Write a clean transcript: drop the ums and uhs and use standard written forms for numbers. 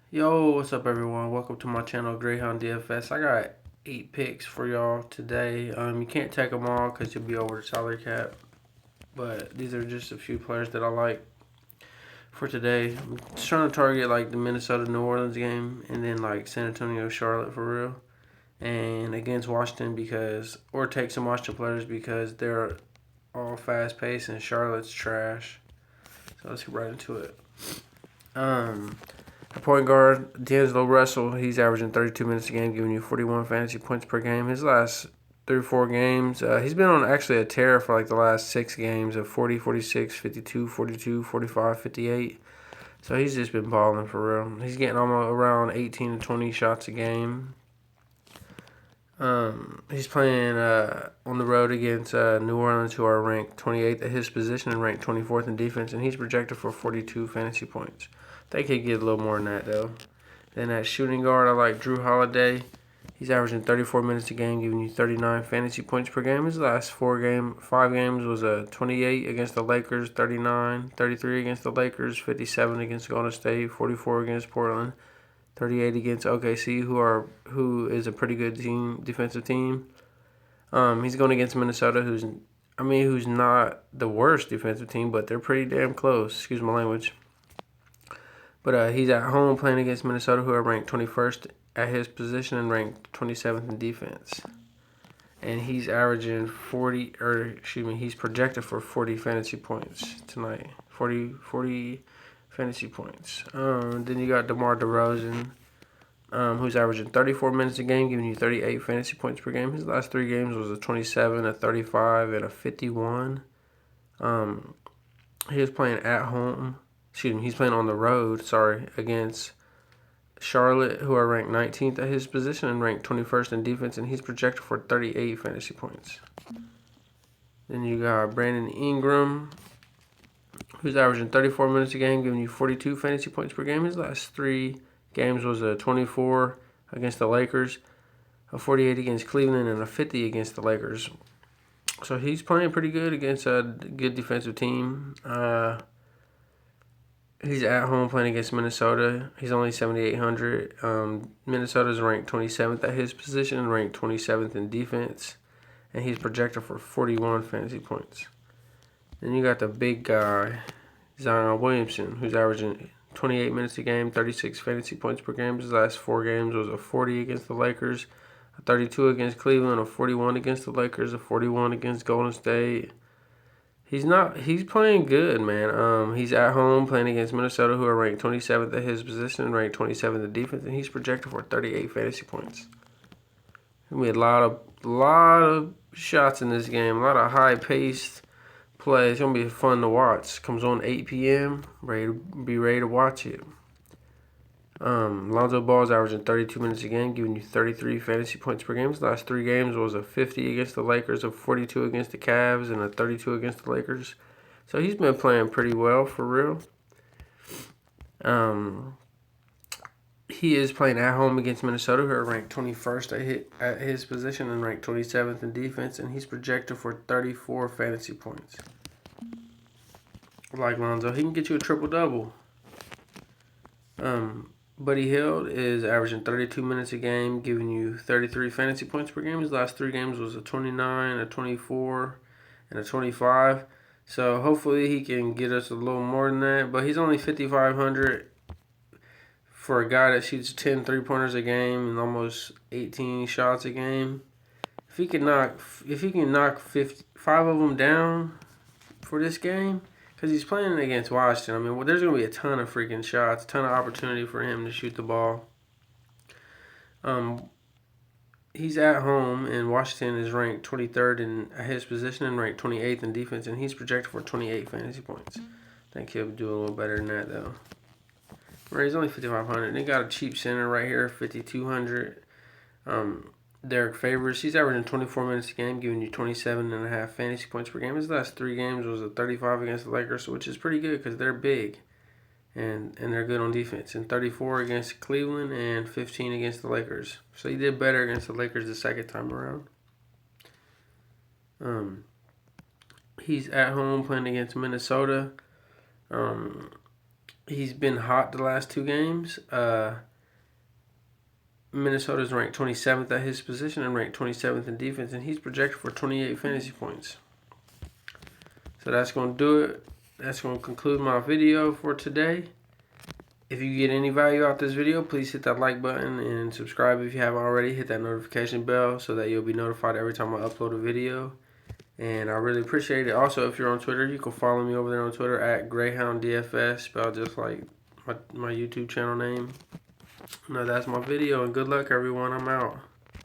Yo, what's up, everyone? Welcome to my channel, Greyhound DFS. I got 8 picks for y'all today. You can't take them all because you'll be over the salary cap, but these are just a few players that I like for today. I'm just trying to target like the Minnesota-New Orleans game and then like San Antonio-Charlotte for real, and against Washington or take some Washington players because they're all fast-paced and Charlotte's trash. So let's get right into it. At point guard, D'Angelo Russell, he's averaging 32 minutes a game, giving you 41 fantasy points per game. His last 3 or 4 games, he's been on actually a tear for like the last 6 games of 40, 46, 52, 42, 45, 58. So he's just been balling for real. He's getting almost around 18 to 20 shots a game. He's playing on the road against New Orleans, who are ranked 28th at his position and ranked 24th in defense, and he's projected for 42 fantasy points. They could get a little more than that, though. Then at shooting guard, I like Drew Holiday. He's averaging 34 minutes a game, giving you 39 fantasy points per game. His last 5 games was a 28 against the Lakers, 39, 33 against the Lakers, 57 against Golden State, 44 against Portland, 38 against OKC, who is a pretty good defensive team. He's going against Minnesota, who's not the worst defensive team, but they're pretty damn close. Excuse my language. But he's at home playing against Minnesota, who are ranked 21st at his position and ranked 27th in defense. And he's averaging he's projected for 40 fantasy points tonight. 40 fantasy points. Then you got DeMar DeRozan, who's averaging 34 minutes a game, giving you 38 fantasy points per game. His last 3 games was a 27, a 35, and a 51. He was playing at home. He's playing on the road, against Charlotte, who are ranked 19th at his position and ranked 21st in defense, and he's projected for 38 fantasy points. Then you got Brandon Ingram, who's averaging 34 minutes a game, giving you 42 fantasy points per game. His last 3 games was a 24 against the Lakers, a 48 against Cleveland, and a 50 against the Lakers. So he's playing pretty good against a good defensive team. He's at home playing against Minnesota. He's only 7,800. Minnesota's ranked 27th at his position and ranked 27th in defense. And he's projected for 41 fantasy points. Then you got the big guy, Zion Williamson, who's averaging 28 minutes a game, 36 fantasy points per game. His last 4 games was a 40 against the Lakers, a 32 against Cleveland, a 41 against the Lakers, a 41 against Golden State. He's playing good, man. He's at home playing against Minnesota, who are ranked 27th at his position and ranked 27th in defense, and he's projected for 38 fantasy points. We had a lot of shots in this game, a lot of high-paced play. It's gonna be fun to watch. Comes on 8 p.m. Be ready to watch it. Lonzo Ball is averaging 32 minutes a game, giving you 33 fantasy points per game. His last 3 games was a 50 against the Lakers, a 42 against the Cavs, and a 32 against the Lakers. So he's been playing pretty well for real. He is playing at home against Minnesota, who are ranked 21st at his position and ranked 27th in defense, and he's projected for 34 fantasy points. Like Lonzo, he can get you a triple-double. Buddy Hield is averaging 32 minutes a game, giving you 33 fantasy points per game. His last 3 games was a 29, a 24, and a 25. So hopefully he can get us a little more than that. But he's only 5,500 for a guy that shoots 10 3-pointers a game and almost 18 shots a game. If he can knock 5 of them down for this game, because he's playing against Washington. I mean, there's going to be a ton of freaking shots, a ton of opportunity for him to shoot the ball. He's at home, and Washington is ranked 23rd at his position and ranked 28th in defense, and he's projected for 28 fantasy points. I think he'll do a little better than that, though. He's only 5,500. They got a cheap center right here, 5,200. Derrick Favors, he's averaging 24 minutes a game, giving you 27.5 fantasy points per game. His last 3 games was a 35 against the Lakers, which is pretty good because they're big and they're good on defense. And 34 against Cleveland and 15 against the Lakers. So he did better against the Lakers the second time around. He's at home playing against Minnesota. He's been hot the last 2 games. Minnesota's ranked 27th at his position and ranked 27th in defense, and he's projected for 28 fantasy points. So that's going to do it. That's going to conclude my video for today. If you get any value out this video, please hit that like button and subscribe if you haven't already. Hit that notification bell so that you'll be notified every time I upload a video. And I really appreciate it. Also, if you're on Twitter, you can follow me over there on Twitter at Greyhound DFS, spelled just like my YouTube channel name. No, that's my video, and good luck, everyone. I'm out.